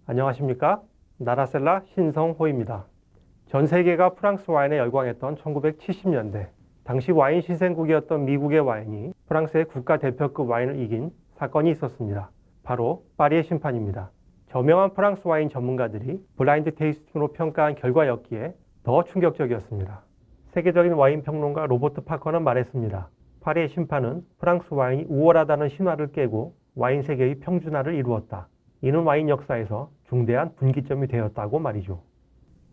안녕하십니까? 나라셀라 신성호입니다. 전 세계가 프랑스 와인에 열광했던 1970년대, 당시 와인 신생국이었던 미국의 와인이 프랑스의 국가대표급 와인을 이긴 사건이 있었습니다. 바로 파리의 심판입니다. 저명한 프랑스 와인 전문가들이 블라인드 테이스팅으로 평가한 결과였기에 더 충격적이었습니다. 세계적인 와인 평론가 로버트 파커는 말했습니다. 파리의 심판은 프랑스 와인이 우월하다는 신화를 깨고 와인 세계의 평준화를 이루었다. 이는 와인 역사에서 중대한 분기점이 되었다고 말이죠.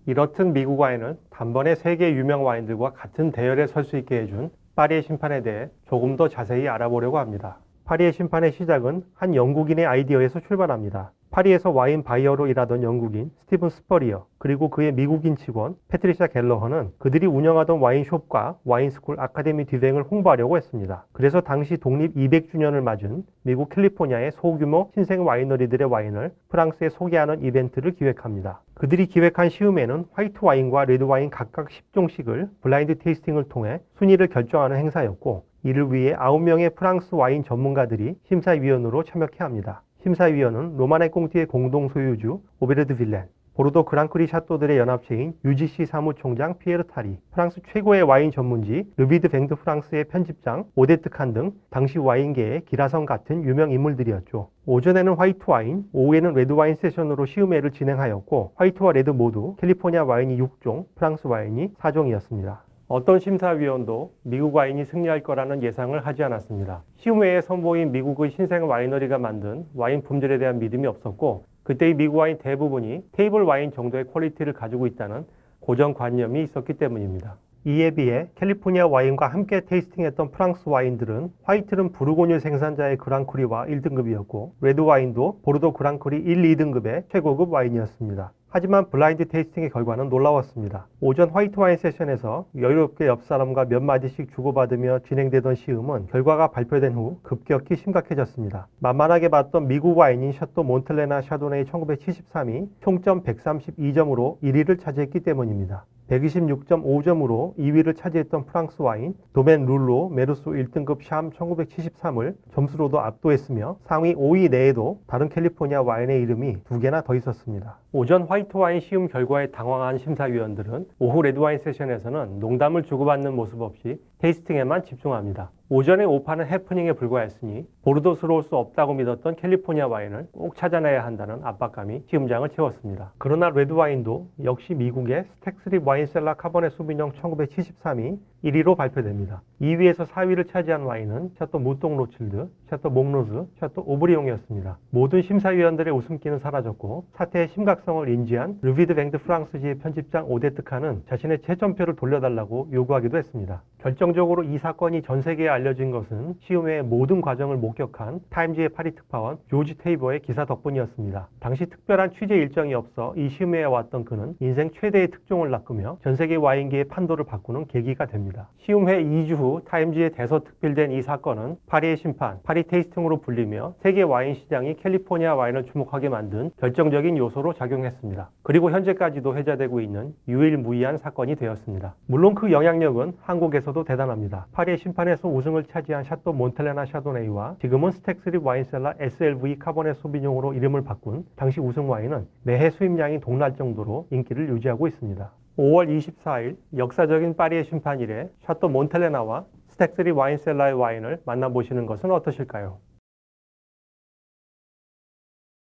이렇듯 미국 와인은 단번에 세계 유명 와인들과 같은 대열에 설 수 있게 해준 파리의 심판에 대해 조금 더 자세히 알아보려고 합니다. 파리의 심판의 시작은 한 영국인의 아이디어에서 출발합니다. 파리에서 와인 바이어로 일하던 영국인 스티븐 스퍼리어, 그리고 그의 미국인 직원 패트리샤 갤러허는 그들이 운영하던 와인숍과 와인스쿨 아카데미 듀뱅을 홍보하려고 했습니다. 그래서 당시 독립 200주년을 맞은 미국 캘리포니아의 소규모 신생 와이너리들의 와인을 프랑스에 소개하는 이벤트를 기획합니다. 그들이 기획한 시음회는 화이트 와인과 레드 와인 각각 10종씩을 블라인드 테이스팅을 통해 순위를 결정하는 행사였고, 이를 위해 9명의 프랑스 와인 전문가들이 심사위원으로 참여케 합니다. 심사위원은 로마네 꽁티의 공동 소유주 오베르드 빌렌, 보르도 그랑크리 샤또들의 연합체인 UGC 사무총장 피에르 타리, 프랑스 최고의 와인 전문지 르비드 뱅드 프랑스의 편집장 오데트 칸 등 당시 와인계의 기라성 같은 유명 인물들이었죠. 오전에는 화이트 와인, 오후에는 레드 와인 세션으로 시음회를 진행하였고, 화이트와 레드 모두 캘리포니아 와인이 6종, 프랑스 와인이 4종이었습니다. 어떤 심사위원도 미국 와인이 승리할 거라는 예상을 하지 않았습니다. 시음회에 선보인 미국의 신생 와이너리가 만든 와인 품질에 대한 믿음이 없었고, 그때의 미국 와인 대부분이 테이블 와인 정도의 퀄리티를 가지고 있다는 고정관념이 있었기 때문입니다. 이에 비해 캘리포니아 와인과 함께 테이스팅했던 프랑스 와인들은 화이트는 부르고뉴 생산자의 그랑크리와 1등급이었고, 레드 와인도 보르도 그랑크리 1, 2등급의 최고급 와인이었습니다. 하지만 블라인드 테이스팅의 결과는 놀라웠습니다. 오전 화이트 와인 세션에서 여유롭게 옆 사람과 몇 마디씩 주고받으며 진행되던 시음은 결과가 발표된 후 급격히 심각해졌습니다. 만만하게 봤던 미국 와인인 샤또 몬텔레나 샤도네이 1973이 총점 132점으로 1위를 차지했기 때문입니다. 126.5점으로 2위를 차지했던 프랑스 와인 도멘 룰로 메르소 1등급 샴 1973을 점수로도 압도했으며 상위 5위 내에도 다른 캘리포니아 와인의 이름이 2개나 더 있었습니다. 오전 화이트 와인 시음 결과에 당황한 심사위원들은 오후 레드 와인 세션에서는 농담을 주고받는 모습 없이 테이스팅에만 집중합니다. 오전에 오파는 해프닝에 불과했으니 보르도스러울 수 없다고 믿었던 캘리포니아 와인을 꼭 찾아내야 한다는 압박감이 시음장을 채웠습니다. 그러나 레드 와인도 역시 미국의 스택스립 와인셀라 카버네 소비뇽 1973이 1위로 발표됩니다. 2위에서 4위를 차지한 와인은 샤또 무똥 로칠드, 샤또 몽로즈, 샤또 오브리옹이었습니다. 모든 심사위원들의 웃음기는 사라졌고, 사태의 심각성을 인지한 르비드 뱅드 프랑스지의 편집장 오데트 칸은 자신의 채점표를 돌려달라고 요구하기도 했습니다. 결정적으로 이 사건이 전 세계에 알려진 것은 시음회의 모든 과정을 목격한 타임지의 파리 특파원 조지 테이버의 기사 덕분이었습니다. 당시 특별한 취재 일정이 없어 이 시음회에 왔던 그는 인생 최대의 특종을 낚으며 전 세계 와인계의 판도를 바꾸는 계기가 됩니다. 시음회 2주 후 타임지에 대서특필된 이 사건은 파리의 심판, 파리 테이스팅으로 불리며 세계 와인 시장이 캘리포니아 와인을 주목하게 만든 결정적인 요소로 작용했습니다. 그리고 현재까지도 회자되고 있는 유일무이한 사건이 되었습니다. 물론 그 영향력은 한국에서도 대단합니다. 파리의 심판에서 우승을 차지한 샤또 몬텔레나 샤도네이와 지금은 스택스립 와인셀라 SLV 카버네 소비뇽으로 이름을 바꾼 당시 우승 와인은 매해 수입량이 동날 정도로 인기를 유지하고 있습니다. 5월 24일 역사적인 파리의 심판일에 샤또 몬텔레나와 스택스립 와인셀라의 와인을 만나보시는 것은 어떠실까요?